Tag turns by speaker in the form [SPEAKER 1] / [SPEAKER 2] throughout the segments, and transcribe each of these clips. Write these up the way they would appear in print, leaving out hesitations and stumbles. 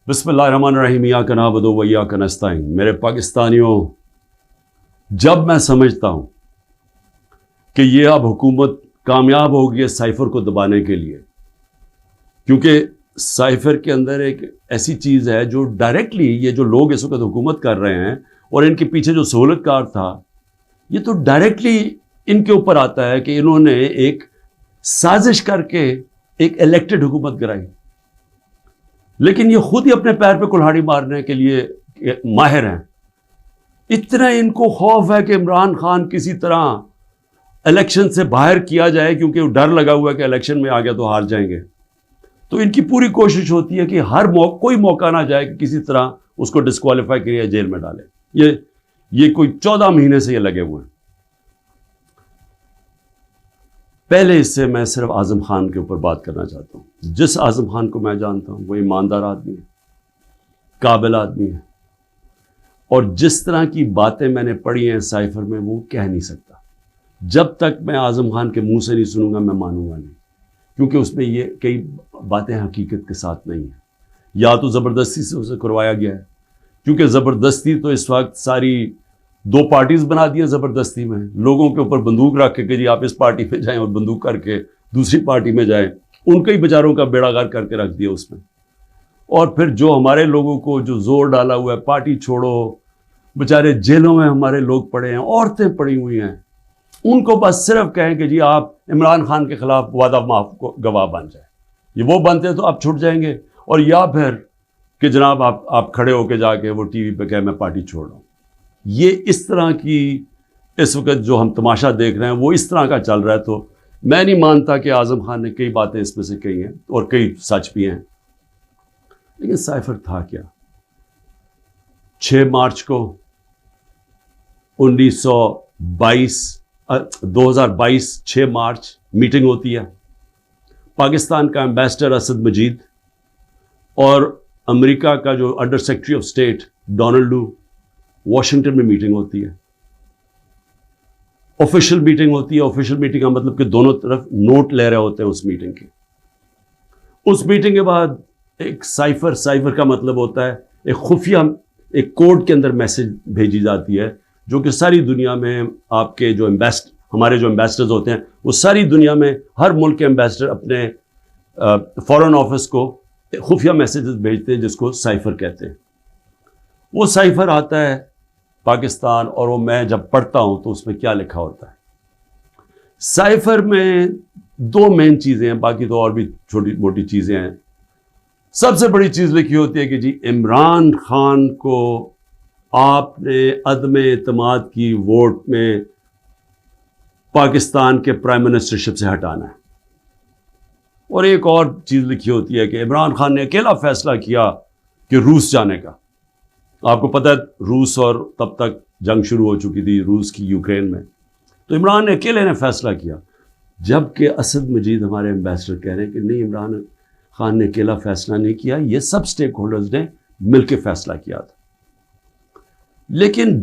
[SPEAKER 1] بسم اللہ الرحمن الرحیم ایاک نعبد و ایاک نستعین۔ میرے پاکستانیوں، جب میں سمجھتا ہوں کہ یہ اب حکومت کامیاب ہوگی سائفر کو دبانے کے لیے، کیونکہ سائفر کے اندر ایک ایسی چیز ہے جو ڈائریکٹلی یہ جو لوگ اس وقت حکومت کر رہے ہیں اور ان کے پیچھے جو سہولت کار تھا، یہ تو ڈائریکٹلی ان کے اوپر آتا ہے کہ انہوں نے ایک سازش کر کے ایک الیکٹڈ حکومت کرائی، لیکن یہ خود ہی اپنے پیر پہ کلہاڑی مارنے کے لیے ماہر ہیں۔ اتنا ان کو خوف ہے کہ عمران خان کسی طرح الیکشن سے باہر کیا جائے، کیونکہ وہ ڈر لگا ہوا ہے کہ الیکشن میں آ گیا تو ہار جائیں گے، تو ان کی پوری کوشش ہوتی ہے کہ ہر کوئی موقع نہ جائے کہ کسی طرح اس کو ڈسکوالیفائی کرے یا جیل میں ڈالے۔ یہ کوئی 14 مہینے سے یہ لگے ہوئے ہیں۔ پہلے اس سے میں صرف اعظم خان کے اوپر بات کرنا چاہتا ہوں۔ جس اعظم خان کو میں جانتا ہوں وہ ایماندار آدمی ہے، قابل آدمی ہے، اور جس طرح کی باتیں میں نے پڑھی ہیں سائفر میں وہ کہہ نہیں سکتا۔ جب تک میں اعظم خان کے منہ سے نہیں سنوں گا میں مانوں گا نہیں، کیونکہ اس میں یہ کئی باتیں حقیقت کے ساتھ نہیں ہیں، یا تو زبردستی سے اسے کروایا گیا ہے، کیونکہ زبردستی تو اس وقت ساری 2 پارٹیز بنا دی ہیں زبردستی میں، لوگوں کے اوپر بندوق رکھ کے کہ جی آپ اس پارٹی میں جائیں اور بندوق کر کے دوسری پارٹی میں جائیں، ان کے ہی بیچاروں کا بیڑا غرق کر کے رکھ دیا اس میں۔ اور پھر جو ہمارے لوگوں کو جو زور ڈالا ہوا ہے پارٹی چھوڑو، بیچارے جیلوں میں ہمارے لوگ پڑے ہیں، عورتیں پڑی ہوئی ہیں، ان کو بس صرف کہیں کہ جی آپ عمران خان کے خلاف وعدہ معاف کو گواہ بن جائیں، یہ وہ بنتے ہیں تو آپ چھوٹ جائیں گے، اور یا پھر کہ جناب آپ کھڑے ہو کے جا کے وہ ٹی وی پہ کہیں میں پارٹی چھوڑ رہا ہوں۔ یہ اس طرح کی اس وقت جو ہم تماشا دیکھ رہے ہیں وہ اس طرح کا چل رہا ہے، تو میں نہیں مانتا کہ اعظم خان نے کئی باتیں اس میں سے کہی ہیں اور کئی سچ بھی ہیں، لیکن سائفر تھا کیا؟ 6 مارچ کو 2022 6 مارچ میٹنگ ہوتی ہے، پاکستان کا ایمبیسڈر اسد مجید اور امریکہ کا جو under secretary of state Donald Lu Washington میں میٹنگ ہوتی ہے، آفیشیل میٹنگ ہوتی ہے۔ آفیشیل میٹنگ کا مطلب کہ دونوں طرف نوٹ لے رہے ہوتے ہیں اس میٹنگ کے۔ اس میٹنگ کے بعد ایک سائفر کا مطلب ہوتا ہے ایک خفیہ ایک کوڈ کے اندر میسج بھیجی جاتی ہے، جو کہ ساری دنیا میں آپ کے جو ہمارے جو ایمبیسڈرز ہوتے ہیں وہ ساری دنیا میں ہر ملک کے ایمبیسڈر اپنے فارن آفس کو خفیہ میسیجز بھیجتے ہیں، جس کو سائفر کہتے ہیں۔ وہ سائفر آتا ہے پاکستان، اور وہ میں جب پڑھتا ہوں تو اس میں کیا لکھا ہوتا ہے؟ سائفر میں 2 مین چیزیں ہیں، باقی تو اور بھی چھوٹی موٹی چیزیں ہیں۔ سب سے بڑی چیز لکھی ہوتی ہے کہ جی عمران خان کو آپ نے عدم اعتماد کی ووٹ میں پاکستان کے پرائم منسٹرشپ سے ہٹانا ہے، اور ایک اور چیز لکھی ہوتی ہے کہ عمران خان نے اکیلا فیصلہ کیا کہ روس جانے کا۔ آپ کو پتہ ہے روس، اور تب تک جنگ شروع ہو چکی تھی روس کی یوکرین میں، تو عمران نے اکیلے نے فیصلہ کیا، جبکہ اسد مجید ہمارے ایمبیسڈر کہہ رہے ہیں کہ نہیں، عمران خان نے اکیلا فیصلہ نہیں کیا، یہ سب سٹیک ہولڈرز نے مل کے فیصلہ کیا تھا۔ لیکن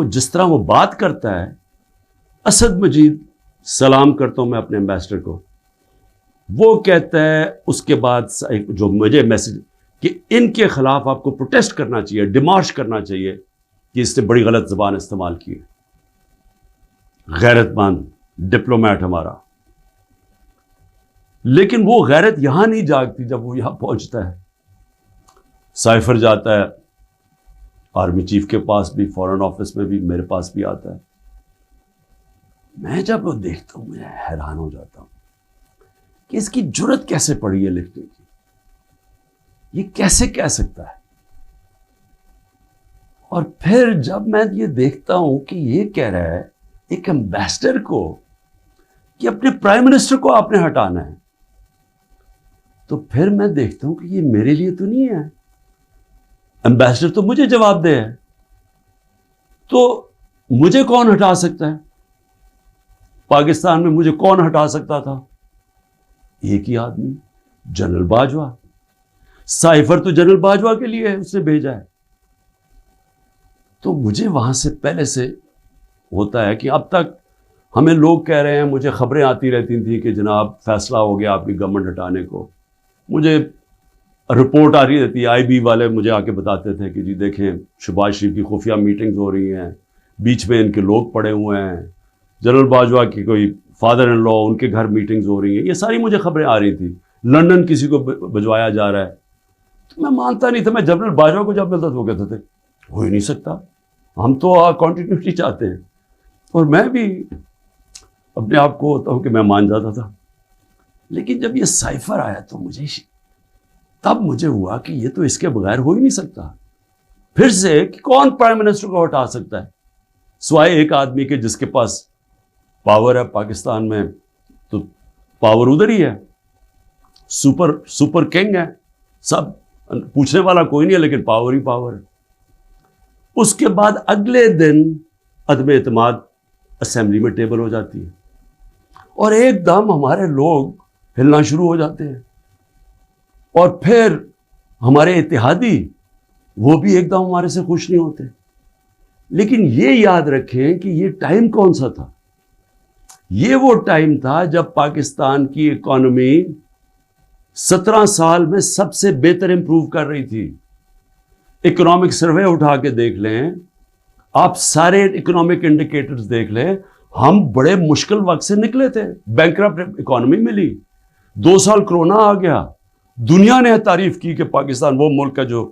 [SPEAKER 1] جس طرح وہ بات کرتا ہے، اسد مجید، سلام کرتا ہوں میں اپنے ایمبیسڈر کو، وہ کہتا ہے اس کے بعد جو مجھے میسج کہ ان کے خلاف آپ کو پروٹیسٹ کرنا چاہیے، ڈیمارش کرنا چاہیے کہ اس نے بڑی غلط زبان استعمال کی ہے، غیرت مند ڈپلومیٹ ہمارا۔ لیکن وہ غیرت یہاں نہیں جاگتی جب وہ یہاں پہنچتا ہے۔ سائفر جاتا ہے آرمی چیف کے پاس بھی، فارن آفس میں بھی، میرے پاس بھی آتا ہے۔ میں جب وہ دیکھتا ہوں میں حیران ہو جاتا ہوں کہ اس کی جرت کیسے پڑی ہے لکھنے کی، یہ کیسے کہہ سکتا ہے؟ اور پھر جب میں یہ دیکھتا ہوں کہ یہ کہہ رہا ہے ایک ایمبیسڈر کو کہ اپنے پرائم منسٹر کو آپ نے ہٹانا ہے، تو پھر میں دیکھتا ہوں کہ یہ میرے لیے تو نہیں ہے، ایمبیسڈر تو مجھے جواب دے ہے، تو مجھے کون ہٹا سکتا ہے؟ پاکستان میں مجھے کون ہٹا سکتا تھا؟ ایک ہی آدمی، جنرل باجوہ۔ سائفر تو جنرل باجوہ کے لیے اس نے بھیجا ہے۔ تو مجھے وہاں سے پہلے سے ہوتا ہے کہ اب تک ہمیں لوگ کہہ رہے ہیں، مجھے خبریں آتی رہتی تھیں کہ جناب فیصلہ ہو گیا آپ کی گورنمنٹ ہٹانے کو، مجھے رپورٹ آ رہی رہتی ہے, آئی بی والے مجھے آ کے بتاتے تھے کہ جی دیکھیں شہباز شریف کی خفیہ میٹنگز ہو رہی ہیں, بیچ میں ان کے لوگ پڑے ہوئے ہیں, جنرل باجوہ کی کوئی فادر ان لا ان کے گھر میٹنگز ہو رہی ہیں. یہ ساری مجھے خبریں آ رہی تھیں. لندن کسی کو بھجوایا جا رہا ہے. تو میں مانتا نہیں تھا. میں جنرل باجوہ کو جب ملتا تو وہ کہتے تھے ہو ہی نہیں سکتا, ہم تو کنٹینیوٹی چاہتے ہیں. اور میں بھی اپنے آپ کو ہوتا ہوں کہ میں مان جاتا تھا. لیکن جب یہ سائفر آیا تو تب مجھے ہوا کہ یہ تو اس کے بغیر ہو ہی نہیں سکتا. پھر سے کہ کون پرائم منسٹر کو ہٹا سکتا ہے سوائے ایک آدمی کے جس کے پاس پاور ہے پاکستان میں. تو پاور ادھر ہی ہے, سپر کنگ ہے, سب پوچھنے والا کوئی نہیں ہے, لیکن پاور ہی پاور ہے. اس کے بعد اگلے دن عدم اعتماد اسمبلی میں ٹیبل ہو جاتی ہے, اور ایک دم ہمارے لوگ ہلنا شروع ہو جاتے ہیں. اور پھر ہمارے اتحادی وہ بھی ایک دم ہمارے سے خوش نہیں ہوتے. لیکن یہ یاد رکھیں کہ یہ ٹائم کون سا تھا. یہ وہ ٹائم تھا جب پاکستان کی اکانومی 17 سال میں سب سے بہتر امپروو کر رہی تھی. اکنامک سروے اٹھا کے دیکھ لیں آپ, سارے اکنامک انڈیکیٹرز دیکھ لیں, ہم بڑے مشکل وقت سے نکلے تھے. بینکرپٹ اکانومی ملی, 2 سال کرونا آ گیا. دنیا نے تعریف کی کہ پاکستان وہ ملک ہے جو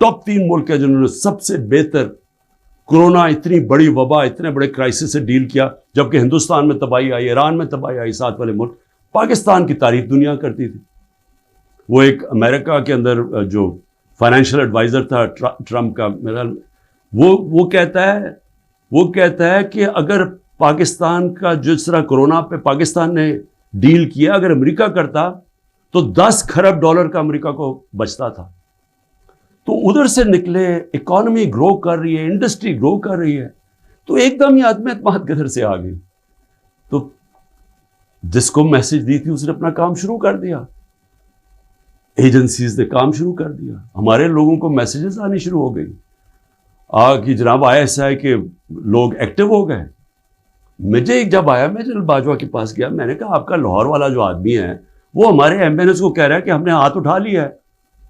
[SPEAKER 1] ٹاپ 3 ملک ہے جنہوں نے سب سے بہتر کرونا, اتنی بڑی وبا, اتنے بڑے کرائسس سے ڈیل کیا. جبکہ ہندوستان میں تباہی آئی, ایران میں تباہی آئی, ساتھ والے ملک. پاکستان کی تعریف دنیا کرتی تھی. وہ ایک امریکہ کے اندر جو فائنینشیل ایڈوائزر تھا ٹرمپ کا, میرا وہ کہتا ہے کہ اگر پاکستان کا جس طرح کرونا پہ پاکستان نے ڈیل کیا, اگر امریکہ کرتا تو 10 کھرب ڈالر کا امریکہ کو بچتا تھا. تو ادھر سے نکلے, اکانومی گرو کر رہی ہے, انڈسٹری گرو کر رہی ہے. تو ایک دم یہ عدم اعتماد کدھر سے آ گئی. تو جس کو میسج دی تھی اس نے اپنا کام شروع کر دیا, ایجنسیز نے کام شروع کر دیا, ہمارے لوگوں کو میسیجز آنی شروع ہو گئی کہ جناب ISI کے لوگ ایکٹیو ہو گئے. مجھے جب آیا, میں جنرل باجوہ کے پاس گیا, میں نے کہا آپ کا لاہور والا جو آدمی ہے وہ ہمارے MNS کو کہہ رہا ہے کہ ہم نے ہاتھ اٹھا لیا ہے,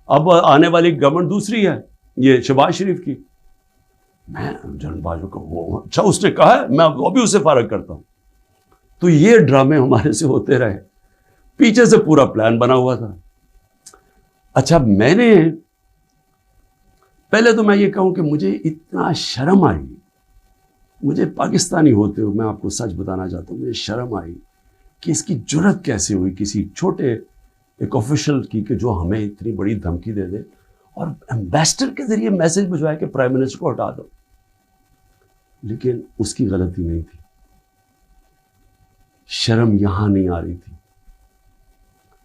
[SPEAKER 1] اب آنے والی گورنمنٹ دوسری ہے, یہ شہباز شریف کی. میں جنرل باجوہ کو اچھا اس نے کہا ہے, میں ابھی اسے فارغ کرتا ہوں. تو یہ ڈرامے ہمارے سے ہوتے رہے. پیچھے سے پورا پلان بنا ہوا تھا. اچھا میں نے پہلے تو میں یہ کہوں کہ مجھے اتنا شرم آئی, مجھے پاکستانی ہوتے ہوئے میں آپ کو سچ بتانا چاہتا ہوں, مجھے شرم آئی کہ اس کی جرت کیسے ہوئی کسی چھوٹے ایک آفیشل کی کہ جو ہمیں اتنی بڑی دھمکی دے دے اور ایمبیسڈر کے ذریعے میسج بھجوائے کہ پرائم منسٹر کو ہٹا دو. لیکن اس کی غلطی نہیں تھی. شرم یہاں نہیں آ رہی تھی.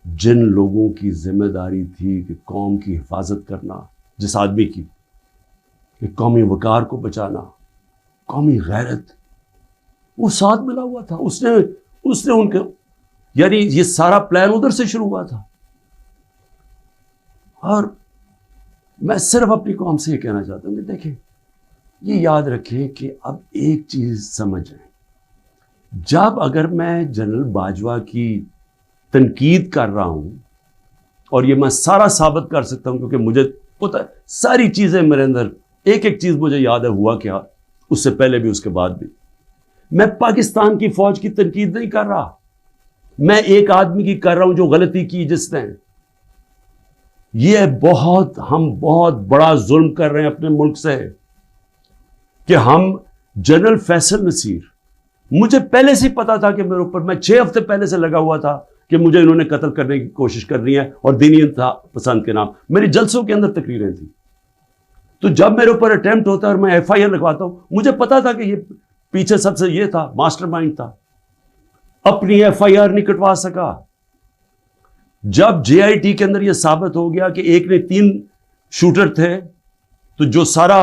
[SPEAKER 1] جن لوگوں کی ذمہ داری تھی کہ قوم کی حفاظت کرنا, جس آدمی کی کہ قومی وقار کو بچانا, قومی غیرت, وہ ساتھ ملا ہوا تھا. اس نے ان کے, یعنی یہ سارا پلان ادھر سے شروع ہوا تھا. اور میں صرف اپنی قوم سے یہ کہنا چاہتا ہوں کہ دیکھیں, یہ یاد رکھیں کہ اب ایک چیز سمجھیں, جب اگر میں جنرل باجوہ کی تنقید کر رہا ہوں, اور یہ میں سارا ثابت کر سکتا ہوں کیونکہ مجھے پتہ ہے ساری چیزیں میرے اندر, ایک ایک چیز مجھے یاد ہے ہوا کیا, اس سے پہلے بھی اس کے بعد بھی. میں پاکستان کی فوج کی تنقید نہیں کر رہا, میں ایک آدمی کی کر رہا ہوں جو غلطی کی جس نے. یہ ہم بہت بڑا ظلم کر رہے ہیں اپنے ملک سے کہ ہم جنرل فیصل نصیر, مجھے پہلے سے پتا تھا کہ میرے اوپر, میں 6 ہفتے پہلے سے لگا ہوا تھا کہ مجھے انہوں نے قتل کرنے کی کوشش کرنی ہے, اور دینی انتہا پسند کے نام میری جلسوں کے اندر تقریریں تھیں. تو جب میرے اوپر اٹیمپٹ ہوتا ہے اور میں FIR لگواتا ہوں, مجھے پتا تھا کہ یہ پیچھے سب سے یہ تھا, ماسٹر مائنڈ تھا. اپنی FIR نہیں کٹوا سکا. جب JIT کے اندر یہ ثابت ہو گیا کہ ایک نے 3 شوٹر تھے, تو جو سارا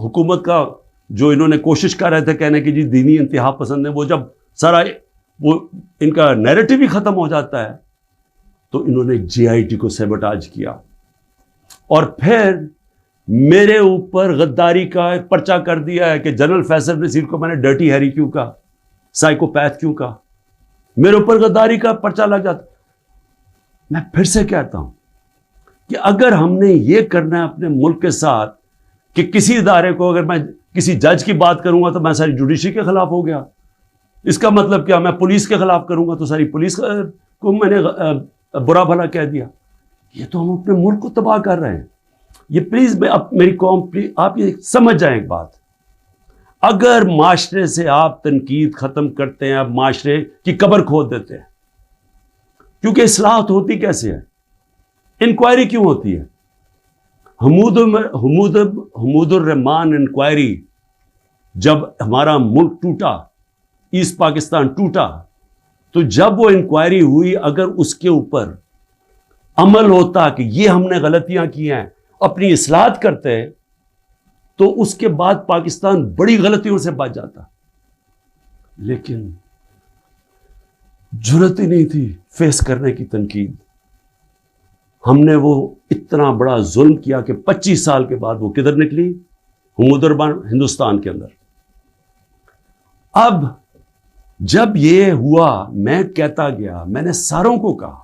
[SPEAKER 1] حکومت کا جو انہوں نے کوشش کر رہے تھے کہنے کی جی دینی انتہا پسند ہے, وہ جب سارا وہ ان کا نیریٹو ہی ختم ہو جاتا ہے, تو انہوں نے JIT کو سیبوٹاج کیا. اور پھر میرے اوپر غداری کا پرچہ کر دیا ہے کہ جنرل فیصل نصیر کو میں نے ڈرٹی ہیری کیوں کہا, سائیکوپیتھ کیوں کہا, میرے اوپر غداری کا پرچہ لگ جاتا. میں پھر سے کہتا ہوں, کہ اگر ہم نے یہ کرنا ہے اپنے ملک کے ساتھ کہ کسی ادارے کو اگر میں کسی جج کی بات کروں گا تو میں ساری جوڈیشری کے خلاف ہو گیا، اس کا مطلب کیا، میں پولیس کے خلاف کروں گا تو ساری پولیس کو میں نے برا بھلا کہہ دیا. یہ تو ہم اپنے ملک کو تباہ کر رہے ہیں. یہ پلیز میری قوم پلیز آپ یہ سمجھ جائیں ایک بات، اگر معاشرے سے آپ تنقید ختم کرتے ہیں، آپ معاشرے کی قبر کھود دیتے ہیں. کیونکہ اصلاحات ہوتی کیسے ہے، انکوائری کیوں ہوتی ہے؟ حمود الرحمان انکوائری، جب ہمارا ملک ٹوٹا، ایسٹ پاکستان ٹوٹا، تو جب وہ انکوائری ہوئی، اگر اس کے اوپر عمل ہوتا کہ یہ ہم نے غلطیاں کی ہیں، اپنی اصلاحات کرتے، تو اس کے بعد پاکستان بڑی غلطیوں سے بچ جاتا. لیکن جرات ہی نہیں تھی فیس کرنے کی تنقید. ہم نے وہ اتنا بڑا ظلم کیا کہ 25 سال کے بعد وہ کدھر نکلی؟ حمود الرحمان ہندوستان کے اندر. اب جب یہ ہوا، میں کہتا گیا، میں نے ساروں کو کہا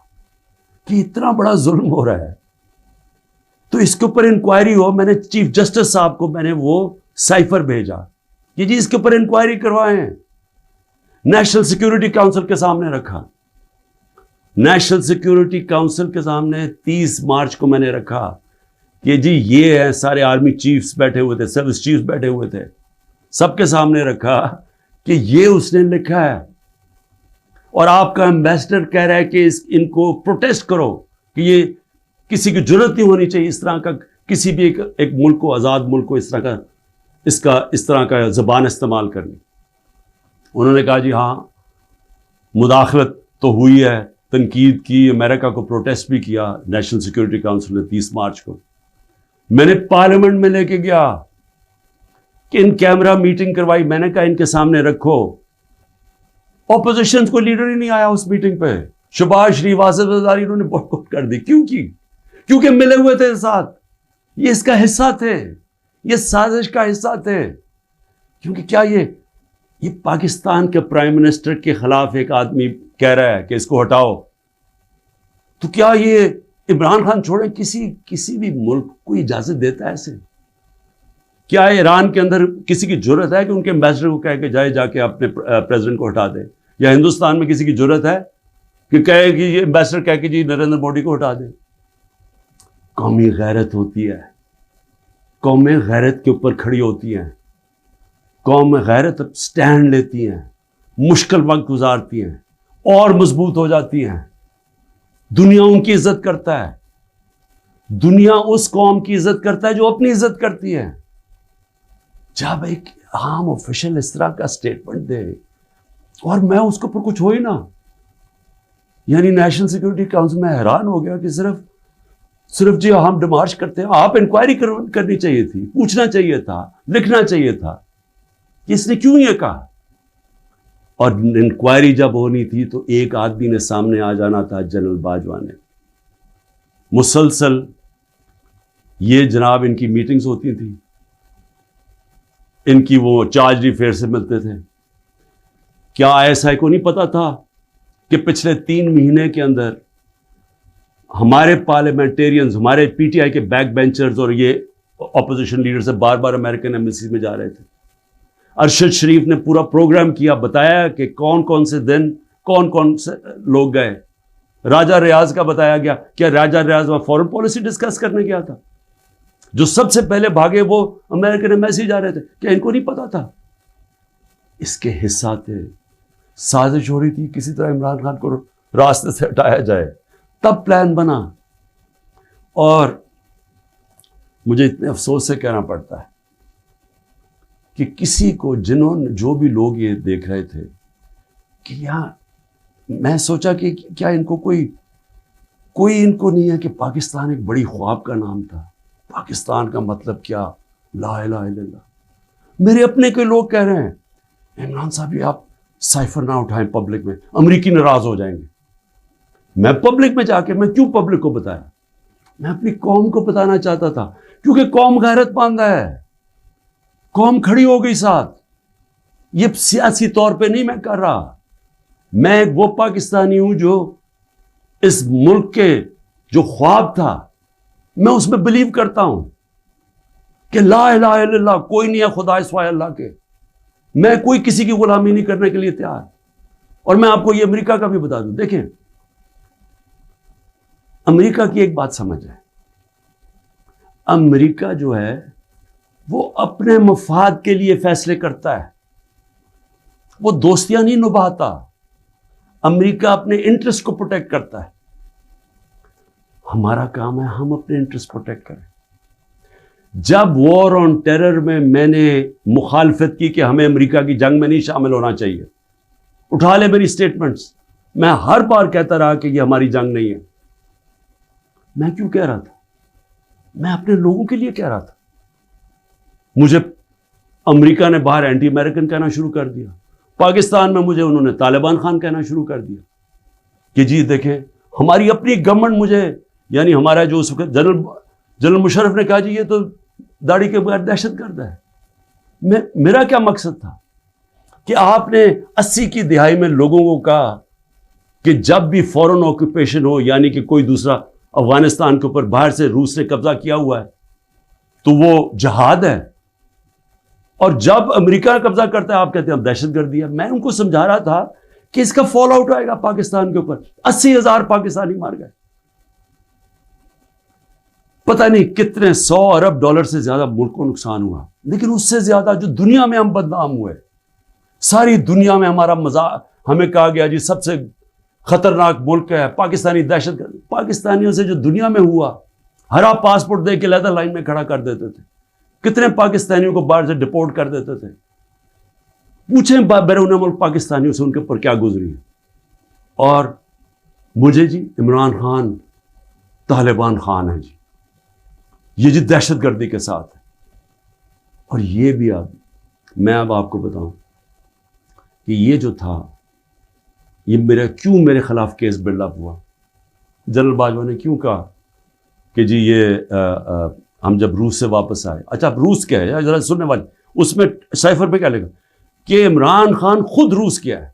[SPEAKER 1] کہ اتنا بڑا ظلم ہو رہا ہے تو اس کے اوپر انکوائری ہو. میں نے چیف جسٹس صاحب کو میں نے وہ سائفر بھیجا کہ جی اس کے اوپر انکوائری کروائیں. نیشنل سیکیورٹی کاؤنسل کے سامنے رکھا. نیشنل سیکیورٹی کاؤنسل کے سامنے 30 مارچ کو میں نے رکھا کہ جی یہ ہے، سارے آرمی چیفز بیٹھے ہوئے تھے، سروس چیفز بیٹھے ہوئے تھے، سب کے سامنے رکھا کہ یہ اس نے لکھا ہے اور آپ کا ایمبیسڈر کہہ رہا ہے کہ ان کو پروٹیسٹ کرو کہ یہ کسی کی جرات نہیں ہونی چاہیے اس طرح کا، کسی بھی ایک ملک کو، آزاد ملک کو اس طرح کا زبان استعمال کرنی. انہوں نے کہا جی ہاں مداخلت تو ہوئی ہے، تنقید کی، امریکہ کو پروٹیسٹ بھی کیا نیشنل سیکیورٹی کاؤنسل نے 30 مارچ کو. میں نے پارلیمنٹ میں لے کے گیا کہ ان کیمرہ میٹنگ کروائی. میں نے کہا ان کے سامنے رکھو. اپوزیشن کو لیڈر ہی نہیں آیا اس میٹنگ پہ. شہباز شریف، آصف زرداری، انہوں نے بائیکاٹ کر دی. کیوں کی؟ کیونکہ ملے ہوئے تھے ساتھ، یہ اس کا حصہ تھے، یہ سازش کا حصہ تھے. کیونکہ کیا یہ پاکستان کے پرائم منسٹر کے خلاف ایک آدمی کہہ رہا ہے کہ اس کو ہٹاؤ، تو کیا یہ عمران خان چھوڑیں کسی بھی ملک کو اجازت دیتا ہے ایسے؟ کیا ایران کے اندر کسی کی جرت ہے کہ ان کے ایمبیسڈر کو کہے کہ جا کے اپنے پریزیڈنٹ کو ہٹا دے؟ یا ہندوستان میں کسی کی جرت ہے کہ کہے کہ یہ ایمبیسڈر کہہ کہ جی نریندر مودی کو ہٹا دے؟ قومی غیرت ہوتی ہے، قومیں غیرت کے اوپر کھڑی ہوتی ہیں، قوم غیرت سٹینڈ لیتی ہیں، مشکل وقت گزارتی ہیں اور مضبوط ہو جاتی ہیں. دنیا ان کی عزت کرتا ہے، دنیا اس قوم کی عزت کرتا ہے جو اپنی عزت کرتی ہے. جب ایک عام آفیشل اس طرح کا سٹیٹمنٹ دے اور میں اس کے اوپر کچھ ہو ہی نہ، یعنی نیشنل سیکیورٹی کاؤنسل میں حیران ہو گیا کہ صرف جی ہم ڈیمارش کرتے ہیں. آپ انکوائری کرنی چاہیے تھی، پوچھنا چاہیے تھا، لکھنا چاہیے تھا کہ اس نے کیوں یہ کہا. اور انکوائری جب ہونی تھی تو ایک آدمی نے سامنے آ جانا تھا، جنرل باجوہ نے. مسلسل یہ جناب ان کی میٹنگز ہوتی تھیں، ان کی وہ چارج ڈیفیئر سے ملتے تھے. کیا ISI کو نہیں پتا تھا کہ پچھلے 3 مہینے کے اندر ہمارے پارلیمنٹیرینز، ہمارے PTI کے بیک بینچرز اور یہ اپوزیشن لیڈر سے بار بار امریکن ایمبیسی میں جا رہے تھے. ارشد شریف نے پورا پروگرام کیا، بتایا کہ کون سے دن کون سے لوگ گئے. راجہ ریاض کا بتایا گیا. کیا راجہ ریاض وہ فورن پالیسی ڈسکس کرنے گیا تھا؟ جو سب سے پہلے بھاگے وہ امریکن ایمبیسی جا رہے تھے. کیا ان کو نہیں پتا تھا؟ اس کے حصہ تھے. سازش ہو رہی تھی کسی طرح عمران خان کو راستے سے ہٹایا جائے، تب پلان بنا. اور مجھے اتنے افسوس سے کہنا پڑتا ہے کہ کسی کو جو بھی لوگ یہ دیکھ رہے تھے کہ یہاں، میں سوچا کہ کیا ان کو کوئی ان کو نہیں ہے کہ پاکستان ایک بڑی خواب کا نام تھا. پاکستان کا مطلب کیا؟ لا الہ الا اللہ. میرے اپنے کوئی لوگ کہہ رہے ہیں عمران صاحب یہ آپ سائفر نہ اٹھائیں پبلک میں، امریکی ناراض ہو جائیں گے. میں پبلک میں جا کے میں کیوں پبلک کو بتایا؟ میں اپنی قوم کو بتانا چاہتا تھا، کیونکہ قوم غیرت مند ہے، قوم کھڑی ہو گئی ساتھ. یہ سیاسی طور پہ نہیں میں کر رہا، میں ایک وہ پاکستانی ہوں جو اس ملک کے جو خواب تھا میں اس میں بلیو کرتا ہوں کہ لا الہ الا اللہ، کوئی نہیں ہے خدا سوائے اللہ کے، میں کوئی کسی کی غلامی نہیں کرنے کے لیے تیار۔ اور میں آپ کو یہ امریکہ کا بھی بتا دوں، دیکھیں امریکہ کی ایک بات سمجھ ہے، امریکہ جو ہے وہ اپنے مفاد کے لیے فیصلے کرتا ہے، وہ دوستیاں نہیں نبھاتا، امریکہ اپنے انٹرسٹ کو پروٹیکٹ کرتا ہے۔ ہمارا کام ہے ہم اپنے انٹرسٹ پروٹیکٹ کریں۔ جب وار آن ٹیرر میں نے مخالفت کی کہ ہمیں امریکہ کی جنگ میں نہیں شامل ہونا چاہیے، اٹھا لے میری سٹیٹمنٹس، میں ہر بار کہتا رہا کہ یہ ہماری جنگ نہیں ہے۔ میں کیوں کہہ رہا تھا؟ میں اپنے لوگوں کے لیے کہہ رہا تھا۔ مجھے امریکہ نے باہر اینٹی امریکن کہنا شروع کر دیا، پاکستان میں مجھے انہوں نے طالبان خان کہنا شروع کر دیا کہ جی دیکھیں ہماری اپنی گورنمنٹ مجھے، یعنی ہمارا جو اس وقت جنرل مشرف نے کہا جی یہ تو داڑھی کے بغیر دہشت گرد ہے۔ میرا کیا مقصد تھا کہ آپ نے 80 کی دہائی میں لوگوں کو کہا کہ جب بھی فورن آکوپیشن ہو، یعنی کہ کوئی دوسرا افغانستان کے اوپر باہر سے روس نے قبضہ کیا ہوا ہے تو وہ جہاد ہے، اور جب امریکہ قبضہ کرتا ہے آپ کہتے ہیں اب دہشت گردی ہے۔ میں ان کو سمجھا رہا تھا کہ اس کا فال آؤٹ آئے گا پاکستان کے اوپر، 80,000 پاکستانی مار گئے، پتہ نہیں کتنے 100 ارب ڈالر سے زیادہ ملک کو نقصان ہوا، لیکن اس سے زیادہ جو دنیا میں ہم بدنام ہوئے، ساری دنیا میں ہمارا مذاق، ہمیں کہا گیا جی سب سے خطرناک ملک ہے پاکستانی دہشت گرد۔ پاکستانیوں سے جو دنیا میں ہوا، ہرا پاسپورٹ دے کے لیدر لائن میں کھڑا کر دیتے تھے، کتنے پاکستانیوں کو باہر سے ڈپورٹ کر دیتے تھے۔ پوچھیں بیرون ملک پاکستانیوں سے ان کے اوپر کیا گزری ہے۔ اور مجھے جی عمران خان طالبان خان ہے جی، یہ جی دہشت گردی کے ساتھ ہے۔ اور یہ بھی میں اب آپ کو بتاؤں کہ یہ جو تھا، یہ کیوں میرے خلاف کیس بلڈ اپ ہوا، جنرل باجوہ نے کیوں کہا کہ جی یہ ہم جب روس سے واپس آئے، اچھا روس کیا ہے ذرا سننے والے، اس میں سائفر پہ کیا لکھا کہ عمران خان خود روس کیا ہے۔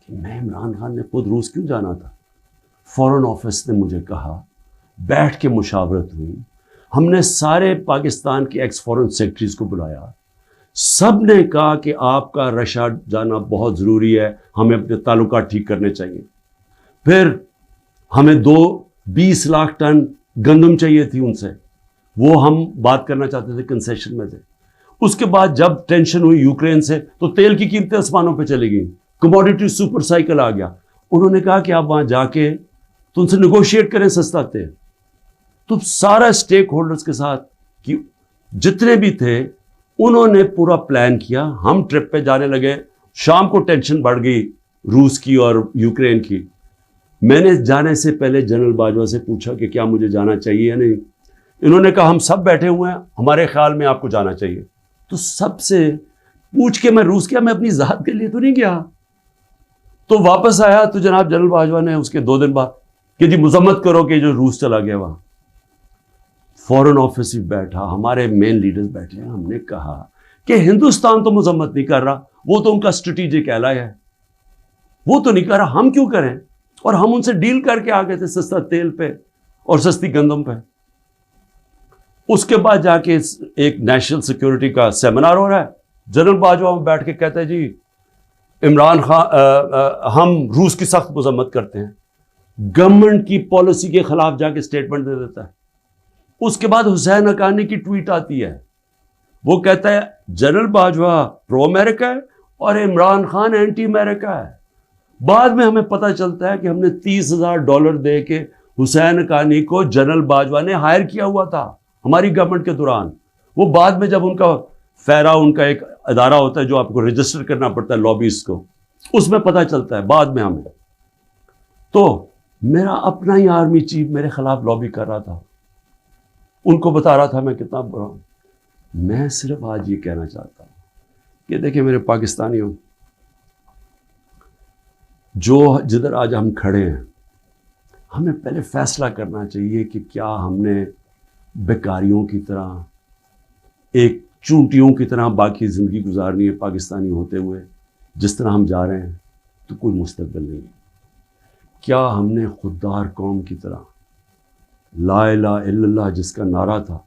[SPEAKER 1] کہ میں عمران خان نے خود روس کیوں جانا تھا؟ فورن آفس نے مجھے کہا، بیٹھ کے مشاورت ہوئی، ہم نے سارے پاکستان کے ایکس فورن سیکرٹریز کو بلایا، سب نے کہا کہ آپ کا رشیا جانا بہت ضروری ہے، ہمیں اپنے تعلقات ٹھیک کرنے چاہیے۔ پھر ہمیں 20 لاکھ ٹن گندم چاہیے تھی ان سے، وہ ہم بات کرنا چاہتے تھے، کنسیشن میں تھے۔ اس کے بعد جب ٹینشن ہوئی یوکرین سے تو تیل کی قیمتیں آسمانوں پہ چلی گئیں، کموڈیٹی سپر سائیکل آ گیا۔ انہوں نے کہا کہ آپ وہاں جا کے تو ان سے نیگوشیٹ کریں سستا تیل۔ تو سارا اسٹیک ہولڈرز کے ساتھ کہ جتنے بھی تھے انہوں نے پورا پلان کیا، ہم ٹرپ پہ جانے لگے، شام کو ٹینشن بڑھ گئی روس کی اور یوکرین کی۔ میں نے جانے سے پہلے جنرل باجوہ سے پوچھا کہ کیا مجھے جانا چاہیے یا نہیں، انہوں نے کہا ہم سب بیٹھے ہوئے ہیں، ہمارے خیال میں آپ کو جانا چاہیے۔ تو سب سے پوچھ کے میں روس گیا، میں اپنی ذات کے لیے تو نہیں گیا۔ تو واپس آیا تو جناب جنرل باجوہ نے اس کے 2 دن بعد کہ جی مذمت کرو کہ جو روس چلا گیا وہاں۔ فورن آفس بھی بیٹھا، ہمارے مین لیڈرز بیٹھے ہیں، ہم نے کہا کہ ہندوستان تو مذمت نہیں کر رہا، وہ تو ان کا اسٹریٹجک ایلائی ہے، وہ تو نہیں کر رہا، ہم کیوں کریں؟ اور ہم ان سے ڈیل کر کے آ گئے تھے سستا تیل پہ اور سستی گندم پہ۔ اس کے بعد جا کے ایک نیشنل سیکیورٹی کا سیمینار ہو رہا ہے، جنرل باجوہ میں بیٹھ کے کہتا ہے جی عمران خان ہم روس کی سخت مذمت کرتے ہیں، گورنمنٹ کی پالیسی کے خلاف جا کے سٹیٹمنٹ دے دیتا ہے۔ اس کے بعد حسین حقانی کی ٹویٹ آتی ہے، وہ کہتا ہے جنرل باجوہ پرو امریکہ ہے اور عمران خان اینٹی امریکہ ہے۔ بعد میں ہمیں پتہ چلتا ہے کہ ہم نے $30,000 دے کے حسین حقانی کو جنرل باجوہ نے ہائر کیا ہوا تھا ہماری گورنمنٹ کے دوران۔ وہ بعد میں جب ان کا فیرا، ان کا ایک ادارہ ہوتا ہے جو آپ کو رجسٹر کرنا پڑتا ہے لابیز کو، اس میں پتہ چلتا ہے بعد میں ہمیں۔ تو میرا اپنا ہی آرمی چیف میرے خلاف لابی کر رہا تھا، ان کو بتا رہا تھا میں کتنا برا ہوں۔ میں صرف آج یہ کہنا چاہتا ہوں کہ دیکھیں میرے پاکستانیوں، جو جدھر آج ہم کھڑے ہیں، ہمیں پہلے فیصلہ کرنا چاہیے کہ کیا ہم نے بیکاریوں کی طرح، ایک چونٹیوں کی طرح باقی زندگی گزارنی ہے پاکستانی ہوتے ہوئے؟ جس طرح ہم جا رہے ہیں تو کوئی مستقبل نہیں ہے۔ کیا ہم نے خوددار قوم کی طرح لا الہ الا اللہ جس کا نعرہ تھا،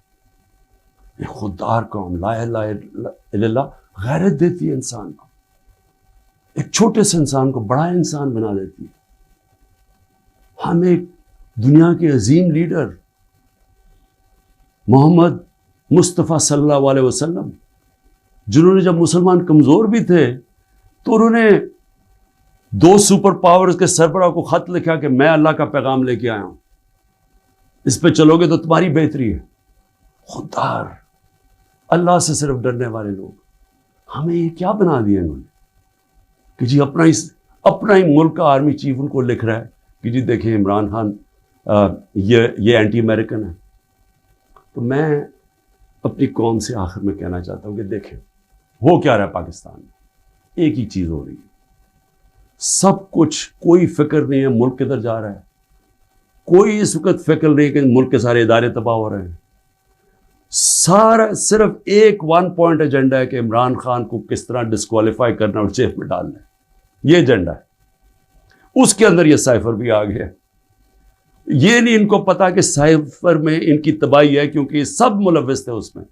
[SPEAKER 1] یہ خوددار قوم، لا الہ الا اللہ غیرت دیتی ہے انسان کو، ایک چھوٹے سے انسان کو بڑا انسان بنا دیتی ہے۔ ہم ایک دنیا کے عظیم لیڈر محمد مصطفیٰ صلی اللہ علیہ وسلم، جنہوں نے جب مسلمان کمزور بھی تھے تو انہوں نے 2 سپر پاورز کے سربراہ کو خط لکھا کہ میں اللہ کا پیغام لے کے آیا ہوں، اس پہ چلو گے تو تمہاری بہتری ہے۔ خوددار، اللہ سے صرف ڈرنے والے لوگ، ہمیں یہ کیا بنا دیا انہوں نے کہ جی اپنا ہی ملک کا آرمی چیف ان کو لکھ رہا ہے کہ جی دیکھیں عمران خان یہ اینٹی امریکن ہے۔ تو میں اپنی قوم سے آخر میں کہنا چاہتا ہوں کہ دیکھیں ہو کیا رہا ہے پاکستان میں، ایک ہی چیز ہو رہی ہے، سب کچھ، کوئی فکر نہیں ہے ملک کدھر جا رہا ہے، کوئی اس وقت فکر نہیں کہ ملک کے سارے ادارے تباہ ہو رہے ہیں، سارا صرف ایک 1 پوائنٹ ایجنڈا ہے کہ عمران خان کو کس طرح ڈسکوالیفائی کرنا اور جیل میں ڈالنا ہے، یہ ایجنڈا ہے۔ اس کے اندر یہ سائفر بھی آ گیا، یہ نہیں ان کو پتا کہ سائفر میں ان کی تباہی ہے، کیونکہ یہ سب ملوث تھے اس میں،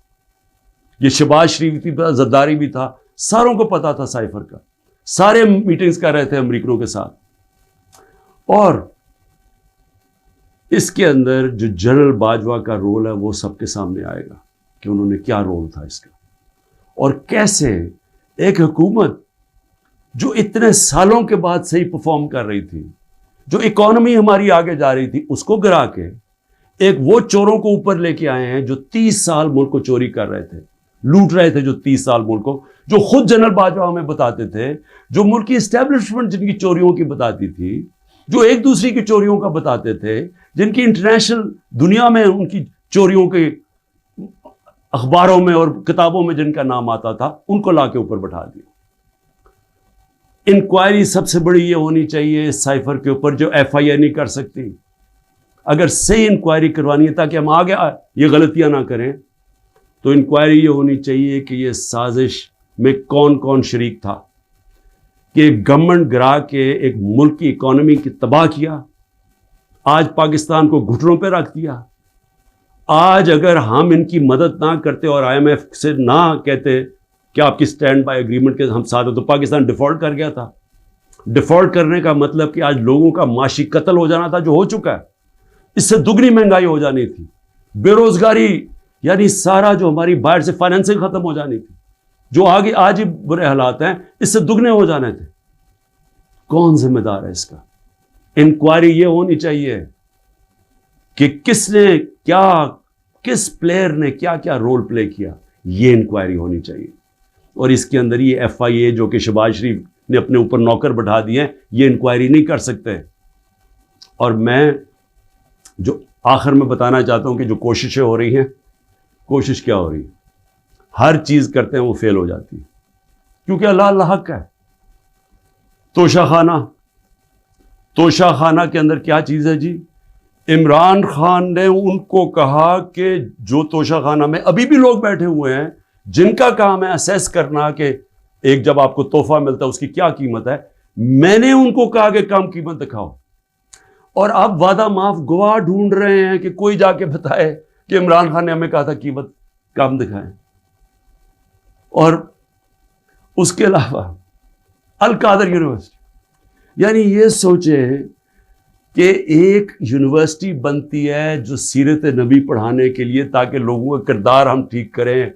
[SPEAKER 1] یہ شہباز شریف بھی تھا، زرداری بھی تھا، ساروں کو پتا تھا سائفر کا، سارے میٹنگز کر رہے تھے امریکنوں کے ساتھ۔ اور اس کے اندر جو جنرل باجوہ کا رول ہے وہ سب کے سامنے آئے گا کہ انہوں نے کیا رول تھا اس کا، اور کیسے ایک حکومت جو اتنے سالوں کے بعد صحیح پرفارم کر رہی تھی، جو اکانومی ہماری آگے جا رہی تھی، اس کو گرا کے ایک وہ چوروں کو اوپر لے کے آئے ہیں جو 30 سال ملک کو چوری کر رہے تھے، لوٹ رہے تھے، جو 30 سال ملک کو، جو خود جنرل باجوہ ہمیں بتاتے تھے، جو ملک کی اسٹیبلشمنٹ جن کی چوریوں کی بتاتی تھی، جو ایک دوسری کی چوریوں کا بتاتے تھے، جن کی انٹرنیشنل دنیا میں ان کی چوریوں کے اخباروں میں اور کتابوں میں جن کا نام آتا تھا، ان کو لا کے اوپر بٹھا دیا۔ انکوائری سب سے بڑی یہ ہونی چاہیے اس سائفر کے اوپر، جو ایف آئی اے نہیں کر سکتی۔ اگر صحیح انکوائری کروانی ہے تاکہ ہم آگے یہ غلطیاں نہ کریں، تو انکوائری یہ ہونی چاہیے کہ یہ سازش میں کون کون شریک تھا، کہ گورنمنٹ گرا کے ایک ملک کی اکانومی کی تباہ کیا، آج پاکستان کو گھٹنوں پہ رکھ دیا۔ آج اگر ہم ان کی مدد نہ کرتے اور آئی ایم ایف سے نہ کہتے کہ آپ کی سٹینڈ بائی ایگریمنٹ کے ہم ساتھ ہیں، تو پاکستان ڈیفالٹ کر گیا تھا۔ ڈیفالٹ کرنے کا مطلب کہ آج لوگوں کا معاشی قتل ہو جانا تھا، جو ہو چکا ہے، اس سے دگنی مہنگائی ہو جانی تھی، بے روزگاری، یعنی سارا جو ہماری باہر سے فائنینسنگ ختم ہو جانی تھی، جو آگے آج ہی برے حالات ہیں، اس سے دگنے ہو جانے تھے۔ کون ذمہ دار ہے اس کا؟ انکوائری یہ ہونی چاہیے کہ کس نے کیا، کس پلیئر نے کیا کیا رول پلے کیا، یہ انکوائری ہونی چاہیے۔ اور اس کے اندر یہ ایف آئی اے جو کہ شہباز شریف نے اپنے اوپر نوکر بٹھا دیے ہیں، یہ انکوائری نہیں کر سکتے۔ اور میں جو آخر میں بتانا چاہتا ہوں کہ جو کوششیں ہو رہی ہیں، کوشش کیا ہو رہی ہے؟ ہر چیز کرتے ہیں وہ فیل ہو جاتی ہے، کیونکہ اللہ حق ہے۔ توشہ خانہ کے اندر کیا چیز ہے جی؟ عمران خان نے ان کو کہا کہ جو توشہ خانہ میں ابھی بھی لوگ بیٹھے ہوئے ہیں، جن کا کام ہے اسیس کرنا کہ ایک جب آپ کو تحفہ ملتا ہے اس کی کیا قیمت ہے، میں نے ان کو کہا کہ کم قیمت دکھاؤ، اور آپ وعدہ معاف گواہ ڈھونڈ رہے ہیں کہ کوئی جا کے بتائے کہ عمران خان نے ہمیں کہا تھا قیمت کم دکھائیں۔ اور اس کے علاوہ القادر یونیورسٹی، یعنی یہ سوچیں کہ ایک یونیورسٹی بنتی ہے جو سیرت نبی پڑھانے کے لیے، تاکہ لوگوں کا کردار ہم ٹھیک کریں،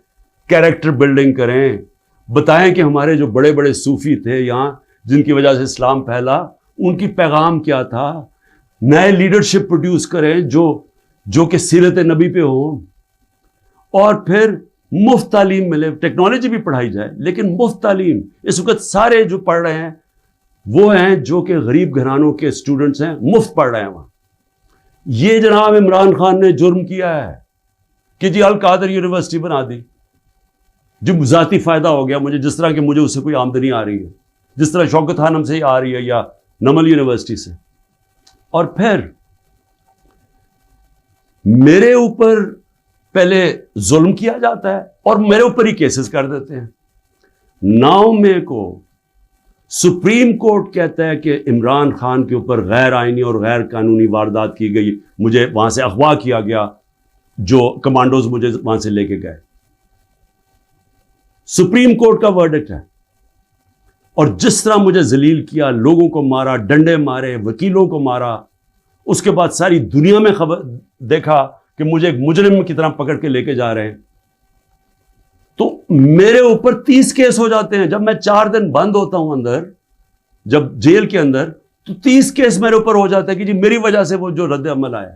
[SPEAKER 1] کیریکٹر بلڈنگ کریں، بتائیں کہ ہمارے جو بڑے بڑے صوفی تھے یہاں، جن کی وجہ سے اسلام پھیلا، ان کی پیغام کیا تھا، نئے لیڈرشپ پروڈیوس کریں جو کہ سیرت نبی پہ ہوں، اور پھر مفت تعلیم ملے، ٹیکنالوجی بھی پڑھائی جائے، لیکن مفت تعلیم۔ اس وقت سارے جو پڑھ رہے ہیں وہ ہیں جو کہ غریب گھرانوں کے اسٹوڈنٹس ہیں، مفت پڑھ رہے ہیں وہاں۔ یہ جناب عمران خان نے جرم کیا ہے کہ جی القادر یونیورسٹی بنا دی، جو ذاتی فائدہ ہو گیا مجھے، جس طرح کہ مجھے اس سے کوئی آمدنی آ رہی ہے، جس طرح شوکت خانم سے ہی آ رہی ہے یا نمل یونیورسٹی سے۔ اور پھر میرے اوپر پہلے ظلم کیا جاتا ہے اور میرے اوپر ہی کیسز کر دیتے ہیں۔ 9 مئی کو سپریم کورٹ کہتا ہے کہ عمران خان کے اوپر غیر آئینی اور غیر قانونی واردات کی گئی, مجھے وہاں سے اغوا کیا گیا, جو کمانڈوز مجھے وہاں سے لے کے گئے. سپریم کورٹ کا ورڈکٹ ہے. اور جس طرح مجھے ذلیل کیا, لوگوں کو مارا, ڈنڈے مارے, وکیلوں کو مارا, اس کے بعد ساری دنیا میں خبر دیکھا کہ مجھے ایک مجرم کی طرح پکڑ کے لے کے جا رہے ہیں, تو میرے اوپر 30 کیس ہو جاتے ہیں. جب میں 4 دن بند ہوتا ہوں اندر, جب جیل کے اندر, تو 30 کیس میرے اوپر ہو جاتا ہے کہ جی میری وجہ سے وہ جو رد عمل آیا.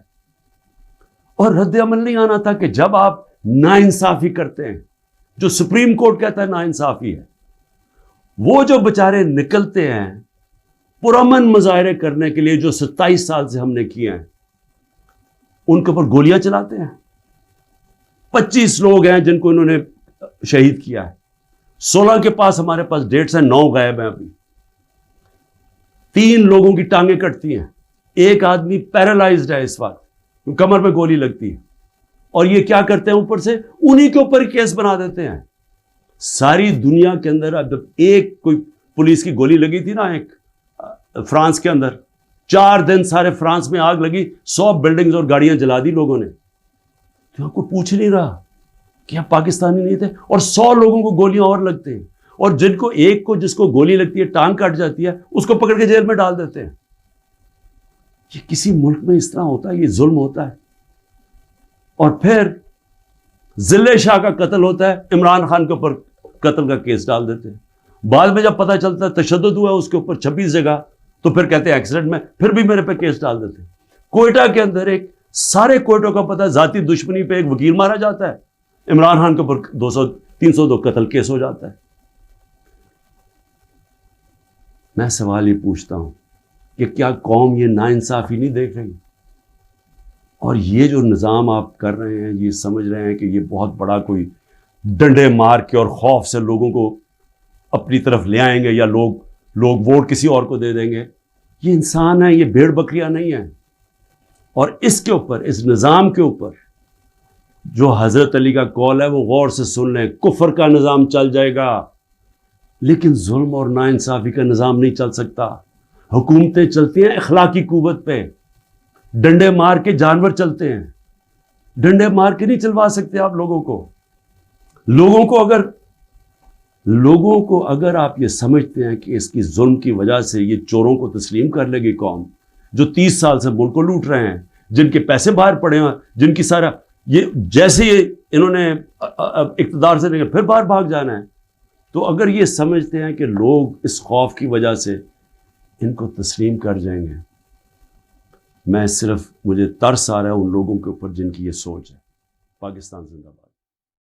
[SPEAKER 1] اور رد عمل نہیں آنا تھا کہ جب آپ ناانصافی کرتے ہیں, جو سپریم کورٹ کہتا ہے ناانصافی ہے, وہ جو بچارے نکلتے ہیں پرامن مظاہرے کرنے کے لیے, جو 27 سال سے ہم نے کیے ہیں, ان کے اوپر گولیاں چلاتے ہیں. 25 لوگ ہیں جن کو انہوں نے شہید کیا ہے. 16 کے پاس ہمارے پاس ڈیٹس ہیں, 9 غائب ہیں ابھی. 3 لوگوں کی ٹانگیں کٹتی ہیں, ایک آدمی پیرالائزڈ ہے اس وقت, کمر پہ گولی لگتی ہے. اور یہ کیا کرتے ہیں, اوپر سے انہی کے اوپر کیس بنا دیتے ہیں. ساری دنیا کے اندر اب ایک کوئی پولیس کی گولی لگی تھی نا ایک فرانس کے اندر, 4 دن سارے فرانس میں آگ لگی, 100 بلڈنگز اور گاڑیاں جلا دی لوگوں نے. تو کوئی پوچھ نہیں رہا کہ آپ پاکستانی نہیں تھے, اور 100 لوگوں کو گولیاں اور لگتے ہیں, اور جن کو ایک کو جس کو گولی لگتی ہے, ٹانگ کٹ جاتی ہے, اس کو پکڑ کے جیل میں ڈال دیتے ہیں. یہ کسی ملک میں اس طرح ہوتا ہے؟ یہ ظلم ہوتا ہے. اور پھر ضلع شاہ کا قتل ہوتا ہے, عمران خان کے اوپر قتل کا کیس ڈال دیتے ہیں. بعد میں جب پتہ چلتا ہے تشدد ہوا اس کے اوپر 26 جگہ, تو پھر کہتے ہیں ایکسیڈنٹ میں, پھر بھی میرے پہ کیس ڈال دیتے ہیں. کوئٹہ کے اندر ایک سارے کوئٹوں کا پتہ ہے, ذاتی دشمنی پہ ایک وکیل مارا جاتا ہے, عمران خان کے اوپر 302 قتل کیس ہو جاتا ہے. میں سوال یہ پوچھتا ہوں کہ کیا قوم یہ ناانصافی نہیں دیکھ رہی؟ اور یہ جو نظام آپ کر رہے ہیں, یہ سمجھ رہے ہیں کہ یہ بہت بڑا کوئی ڈنڈے مار کے اور خوف سے لوگوں کو اپنی طرف لے آئیں گے, یا لوگ ووٹ کسی اور کو دے دیں گے. یہ انسان ہے, یہ بھیڑ بکریاں نہیں ہیں. اور اس کے اوپر, اس نظام کے اوپر جو حضرت علی کا قول ہے وہ غور سے سن لیں. کفر کا نظام چل جائے گا, لیکن ظلم اور ناانصافی کا نظام نہیں چل سکتا. حکومتیں چلتی ہیں اخلاقی قوت پہ, ڈنڈے مار کے جانور چلتے ہیں. ڈنڈے مار کے نہیں چلوا سکتے آپ لوگوں کو. لوگوں کو اگر آپ یہ سمجھتے ہیں کہ اس کی ظلم کی وجہ سے یہ چوروں کو تسلیم کر لے گی قوم, جو 30 سال سے ملک کو لوٹ رہے ہیں, جن کے پیسے باہر پڑے ہیں, جن کی سارا یہ جیسے انہوں نے اقتدار سے لے کے پھر باہر بھاگ جانا ہے, تو اگر یہ سمجھتے ہیں کہ لوگ اس خوف کی وجہ سے ان کو تسلیم کر جائیں گے, مجھے ترس آ رہا ہے ان لوگوں کے اوپر جن کی یہ سوچ ہے. پاکستان زندہ باد.